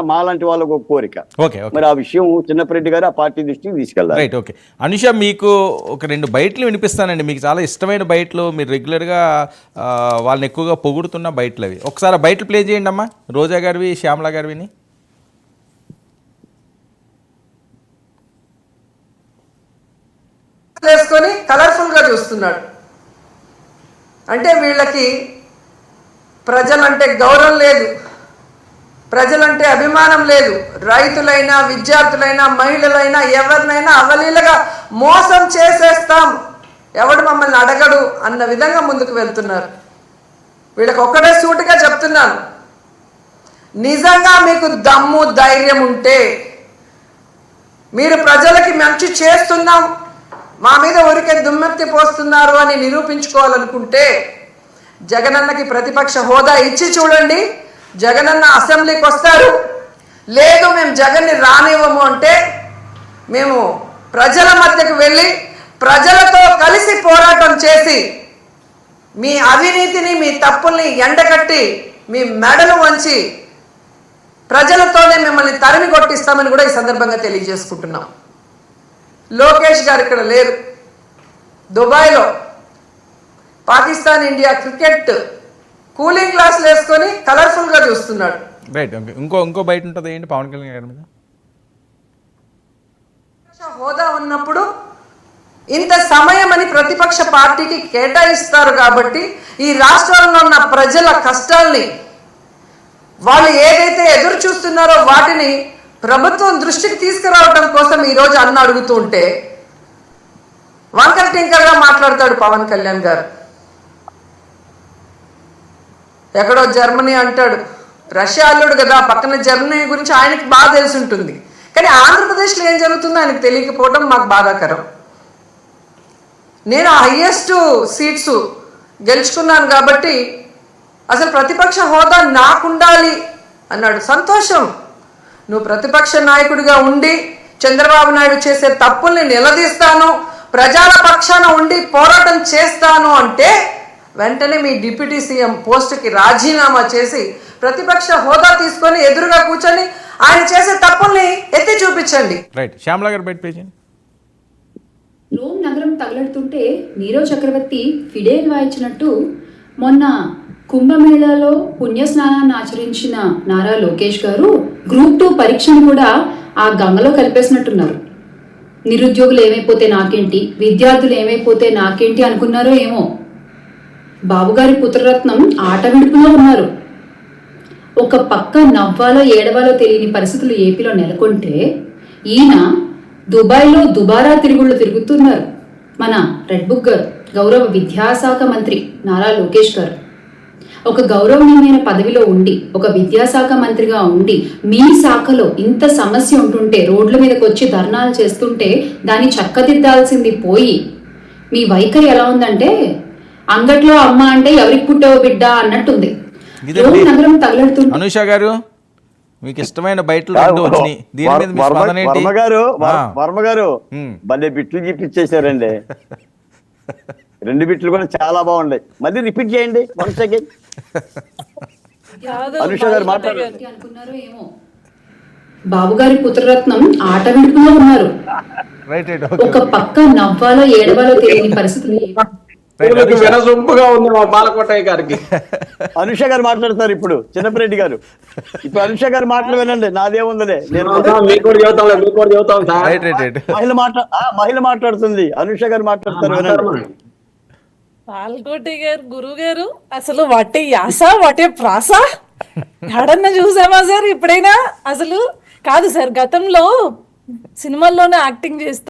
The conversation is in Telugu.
మాలాంటి వాళ్ళకు ఒక కోరిక. మరి ఆ విషయం చిన్నపరెడ్డి గారు ఆ పార్టీ దృష్టికి తీసుకెళ్ళాలి. Right, okay. అనుష, మీకు ఒక 2 బయటలు వినిపిస్తానండి. మీకు చాలా ఇష్టమైన బయటలు, మీరు రెగ్యులర్గా వాళ్ళని ఎక్కువగా పొగుడుతున్న బయటలు అవి. ఒకసారి ఆ బయటలు ప్లే చేయండి అమ్మా, రోజా గారివి, శ్యామల గారివిని. వేసుకొని కలర్ఫుల్ గా చూస్తున్నాడు. అంటే వీళ్ళకి ప్రజలంటే గౌరవం లేదు, ప్రజలంటే అభిమానం లేదు. రైతులైనా, విద్యార్థులైనా, మహిళలైనా ఎవరినైనా అవలీలగా మోసం చేసేస్తాం, ఎవడు మమ్మల్ని అడగడు అన్న విధంగా ముందుకు వెళ్తున్నారు. వీళ్ళకి ఒక్కడే సూటిగా చెప్తున్నాను, నిజంగా మీకు దమ్ము ధైర్యం ఉంటే, మీరు ప్రజలకి మంచి చేస్తున్నాం, మా మీద ఊరికే దుమ్మెత్తి పోస్తున్నారు అని నిరూపించుకోవాలనుకుంటే జగనన్నకి ప్రతిపక్ష హోదా ఇచ్చి చూడండి. జగనన్న అసెంబ్లీకి వస్తారు. లేదు మేము జగన్ని రానివ్వము అంటే మేము ప్రజల మధ్యకు వెళ్ళి ప్రజలతో కలిసి పోరాటం చేసి మీ అవినీతిని, మీ తప్పుల్ని ఎండగట్టి మీ మెడలు వంచి ప్రజలతోనే మిమ్మల్ని తరిమి కొట్టిస్తామని కూడా ఈ సందర్భంగా తెలియజేసుకుంటున్నాం. లోకేష్ గారు ఇక్కడ లేరు, దుబాయ్లో పాకిస్తాన్ ఇండియా క్రికెట్ కూలింగ్ గ్లాసులు వేసుకొని కలర్ఫుల్ గా చూస్తున్నాడు. రైట్, ఇంకో బయట ఉంటుంది ఏంటి పవన్ కళ్యాణ్ గారి మీద. హోదా ఉన్నప్పుడు ఇంత సమయం అని ప్రతిపక్ష పార్టీకి కేటాయిస్తారు కాబట్టి ఈ రాష్ట్రంలో ఉన్న ప్రజల కష్టాల్ని, వాళ్ళు ఏదైతే ఎదురు చూస్తున్నారో వాటిని ప్రభుత్వం దృష్టికి తీసుకురావడం కోసం ఈరోజు అన్న అడుగుతూ ఉంటే వంకర టింకర్గా మాట్లాడతాడు పవన్ కళ్యాణ్ గారు. ఎక్కడో జర్మనీ అంటాడు, రష్యా అల్లుడు కదా, పక్కన జర్మనీ గురించి ఆయనకి బాగా తెలిసి ఉంటుంది. కానీ ఆంధ్రప్రదేశ్లో ఏం జరుగుతుందో ఆయనకు తెలియకపోవడం మాకు బాధాకరం. నేను హైయెస్ట్ సీట్స్ గెలుచుకున్నాను కాబట్టి అసలు ప్రతిపక్ష హోదా నాకుండాలి అన్నాడు. సంతోషం, నువ్వు ప్రతిపక్ష నాయకుడిగా ఉండి చంద్రబాబు నాయుడు చేసే తప్పుల్ని నిలదీస్తాను, ప్రజల పక్షాన ఉండి పోరాటం చేస్తాను అంటే వెంటనే మీ డిప్యూటీ సీఎం పోస్టుకి రాజీనామా చేసి ప్రతిపక్ష హోదా తీసుకొని ఎదురుగా కూర్చొని ఆయన చేసే తప్పుల్ని ఎత్తి చూపించండి. రైట్, శ్యామల గారు బయట పేజీ. రోమ్ నగరం తగలడుతుంటే నీరవ్ చక్రవర్తి ఫిడేల్ వాయించినట్టు మొన్న కుంభమేళాలో పుణ్యస్నానాన్ని ఆచరించిన నారా లోకేష్ గారు గ్రూప్ 2 పరీక్షను కూడా ఆ గంగలో కలిపేసినట్టున్నారు. నిరుద్యోగులు ఏమైపోతే నాకేంటి, విద్యార్థులు ఏమైపోతే నాకేంటి అనుకున్నారో ఏమో. బాబుగారి పుత్రరత్నం ఆట విడుపులో ఉన్నారు. ఒక పక్క నవ్వాలో ఏడవాలో తెలియని పరిస్థితులు ఏపీలో నెలకొంటే ఈయన దుబాయ్లో దుబారా తిరుగుళ్ళు తిరుగుతున్నారు. మన రెడ్ బుక్ గారు, గౌరవ విద్యాశాఖ మంత్రి నారా లోకేష్ గారు ఒక గౌరవనీయమైన పదవిలో ఉండి, ఒక విద్యాశాఖ మంత్రిగా ఉండి, మీ శాఖలో ఇంత సమస్య ఉంటుంటే రోడ్ల మీదకి వచ్చి ధర్నాలు చేస్తుంటే దాన్ని చక్కదిద్దాల్సింది పోయి మీ వైఖరి ఎలా ఉందంటే అంగట్లో అమ్మ అంటే ఎవరికి పుట్టావో బిడ్డ అన్నట్టుంది. నగరం తగలడుతుంది. అనుష గారు, మీకు ఇష్టమైన బయటలు వచ్చినాయి, దీని మీద మీ స్పందన ఏంటి? వర్మ గారు భలే బిట్లు చూపించేశారండి. 2 బిట్లు కూడా చాలా బాగున్నాయి. మళ్ళీ రిపీట్ చేయండి వన్స్ అగైన్. అనుష గారు మాట్లాడారు. అనుకున్నారో ఏమో. బాబుగారి పుత్రరత్నం ఆట విడుపులో ఉన్నారు. ఒక పక్క నవ్వాలో ఏడవాలో తెలియని పరిస్థితులు. అనుష గారు మాట్లాడతారు ఇప్పుడు. చిన్నపరెడ్డి గారు ఇప్పుడు అనుష గారు మాటలు వినండి, నాదేముందలే. మహిళ మాట్లాడుతుంది, అనుష గారు మాట్లాడతారు వినండి. పాల్గొట్టి గారు, గురువు గారు, అసలు వాటే యాస, వాటే ప్రాస ఎడన్నా చూసామా సార్ ఎప్పుడైనా? అసలు కాదు సార్, గతంలో సినిమాల్లోనే యాక్టింగ్ చేస్తూ